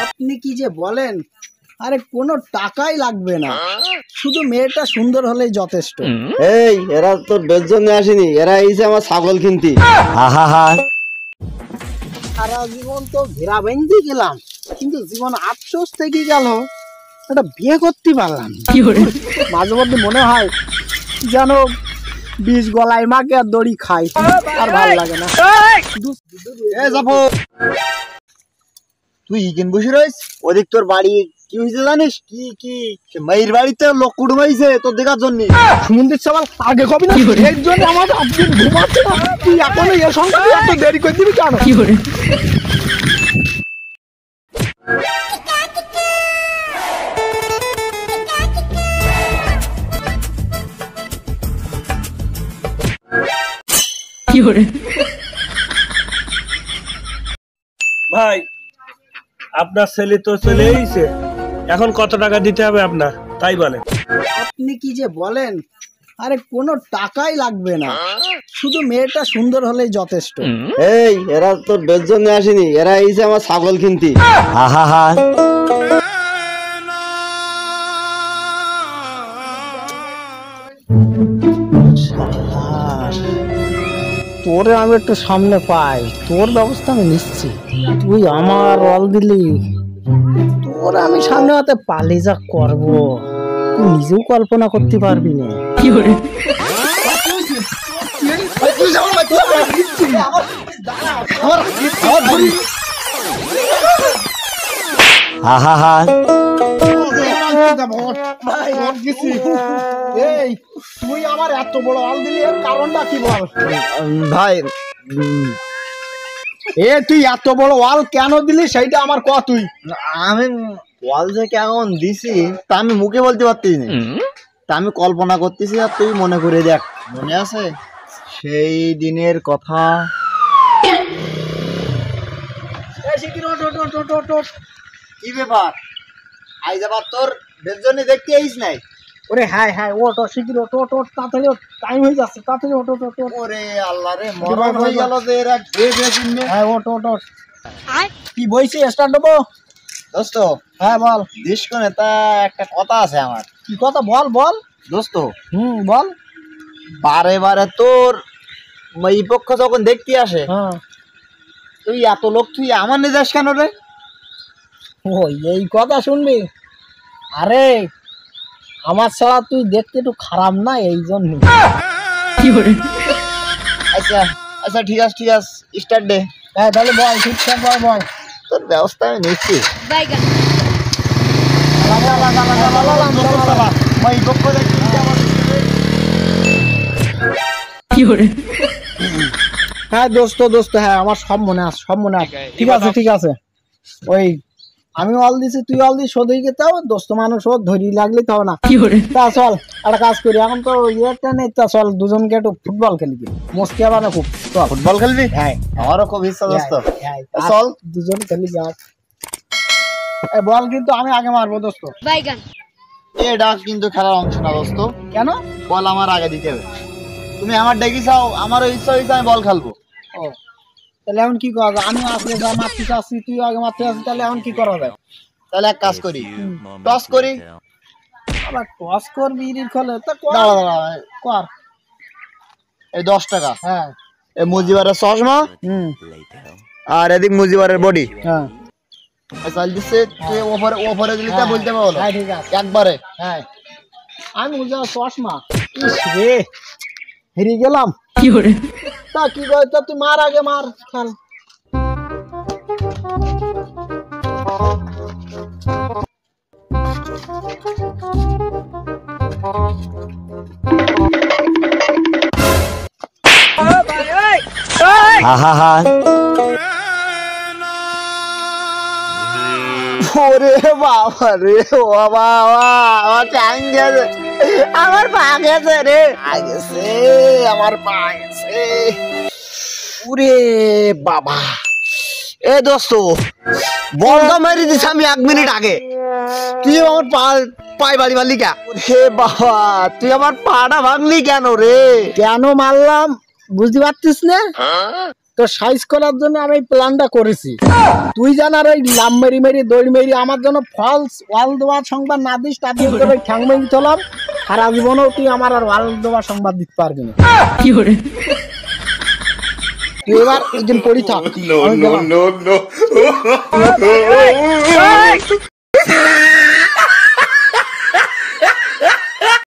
আপনি কি যে বলেন, আরে কোনো টাকাই লাগবে না, শুধু মেয়েটা সুন্দর হলেই যথেষ্ট। এই এরা তোর বের জন্য আসেনি, এরা এসে আমার ছাগল কিনতি। সারা জীবন তো ঘেরা বেঁধে গেলাম, কিন্তু জীবন আফসোস থেকে গেল, একটা বিয়ে করতে পারলাম। মাঝে মধ্যে মনে হয় যেন বিষ গলায় মাকে আর দড়ি খাই, আর ভালো লাগে না। তুই ইকেন বসে রয়েছ, ওদিক তোর বাড়ি কি হয়েছে জানিস? কি কি মায়ের বাড়িতে লোক কুটুম হয়েছে তোর দেখার জন্য। সুমন্দির সবাল আগে কবি না, এর জন্য আমার একদিন ঘুমাচ্ছে না। তুই এখনো এর সঙ্গে এত দেরি করে দিবি কেন? কি করে ভাই আপনার ছেলে তো চলে এসেছে, এখন কত টাকা দিতে হবে আপনার তাই বলেন। আপনি কি যে বলেন, আরে কোনো টাকাই লাগবে না, শুধু মেয়েটা সুন্দর হলেই যথেষ্ট। এই এরা তোর বের জন্য আসেনি, এরা এসে আমার ছাগল কিনতি। তোরে আমি একটু সামনে পাই, তোর ব্যবস্থা আমি নিচ্ছি। তুই আমার রল দিলি, তোর আমি সামনে হাতে পালি যা করবো তুই নিজেও কল্পনা করতে পারবি না। কি করে তুই আমার এত বড় আল দিলি, এর কারণটা কি বল ভাই? তুই এত বড় ওয়াল কেন দিলি সেইটা আমার ক। তুই আমি ওয়াল যে কেমন দিছি তা আমি মুখে বলতে পারতেছি না, তা আমি কল্পনা করতেছি। আর তুই মনে করে দেখ, মনে আছে সেই দিনের কথা? কি ব্যাপার আইজ আবার তোর বের জন্য দেখতে আইস নাই? ওরে হ্যাঁ হ্যাঁ, ওট শিগগির ওট ওট ওট, তাড়াতাড়ি টাইম হয়ে যাচ্ছে, তাড়াতাড়ি ওট ওট ওট। ওরে আল্লাহ রে, মরণ হয়ে গেল যে এরা খেয়ে কিনবে। হ্যাঁ ওট ওট ওট। কি বইছি স্টার্ট দেবো? দোস্ত হ্যাঁ বল। দিস কোনে তা একটা কথা আছে আমার। কি কথা বল বল দোস্ত। বল। বারে বারে তোর এই পক্ষ যখন দেখতে আসে, তুই এত লোক তুই আমার নির্দেশ কেন রে? ওই এই কথা শুনবি? আরে আমার ছাড়া তুই দেখতে একটু খারাপ না, এই জন্য। আচ্ছা আচ্ছা ঠিক আছে ঠিক আছে, স্টার্ট দে। হ্যাঁ তাহলে বল, ঠিকঠাক বল বল। তোর ব্যবস্থা আমি নিচ্ছি। হ্যাঁ দোস্ত দোস্ত, হ্যাঁ আমার সব মনে আছে, সব মনে আছে। ঠিক আছে ঠিক আছে, ওই আমি অল দিছি, তুই অল দিস, শোধ হয়ে গেতে হবে। দোস্ত মানুষ ও ধরি লাগলে তাও না। তা চল একটা কাজ করি, এখন তো ইয়েটা নেই, তা চল দুজনকে একটু ফুটবল খেলবি, মস্তি আবার না খুব। ফুটবল খেলবি? হ্যাঁ আমারও খুব ইচ্ছা দোস্ত। চল দুজন খেলি যা। বল কিন্তু আমি আগে মারবো দোস্ত। এটা কিন্তু খেলার অংশ না দোস্ত। কেন? বল আমার আগে দিতে হবে। তুমি আমার ডেকে চাও, আমারও ইচ্ছা হয়েছে আমি বল খেলবো। ও তাহলে এখন কি করা যায়? আমি আসলে যা মারতে চাচ্ছি, তুই আগে মারতে চাচ্ছিস, তাহলে এখন কি করা যায়? তাহলে এক কাজ করি, টস করি। আবার টস করবি খেলে? তা দাঁড়া দাঁড়া কর। এই 10 টাকা। হ্যাঁ। এই মুজিবারের চশমা, আর এদিক মুজিবারের বডি। হ্যাঁ চাল দিচ্ছে, তুই ওপরে ওপরে দিলি তা বলতে পারবো। হ্যাঁ ঠিক আছে একবারে। হ্যাঁ আমি মুজিবার চশমা। ইস রে, হেরে গেলাম। তা কি কয়, তা তুই মার আগে, মার খেল। ওরে বাবা রে, ও বাবা, আমার টাইম গেছে, আমার পা গেছে রে, গেছে আমার পা গেছে। ওরে বাবা, এ দোস্ত বলটা মেরে দিস আমি 1 মিনিট আগে, তুই আমার পায়ে বাড়ি মারলি কে? হে বাবা, তুই আমার পাটা ভাঙলি কেন রে? কেন মারলাম বুঝতে পারছিস না? তো সাইজ করার জন্য আমি প্ল্যানটা করেছি। তুই জানার ওই লাম মেরি মেরি দড়ি মেরি আমার জন্য ফলস ওয়াল দেওয়া সংবাদ না দিস, তাদের করে ঠ্যাং মেরি তোলাম, সারা জীবনেও তুই আমার আর ওয়াল দেওয়া সংবাদ দিতে পারবি না। তুই এবার একদিন পড়ি থাক।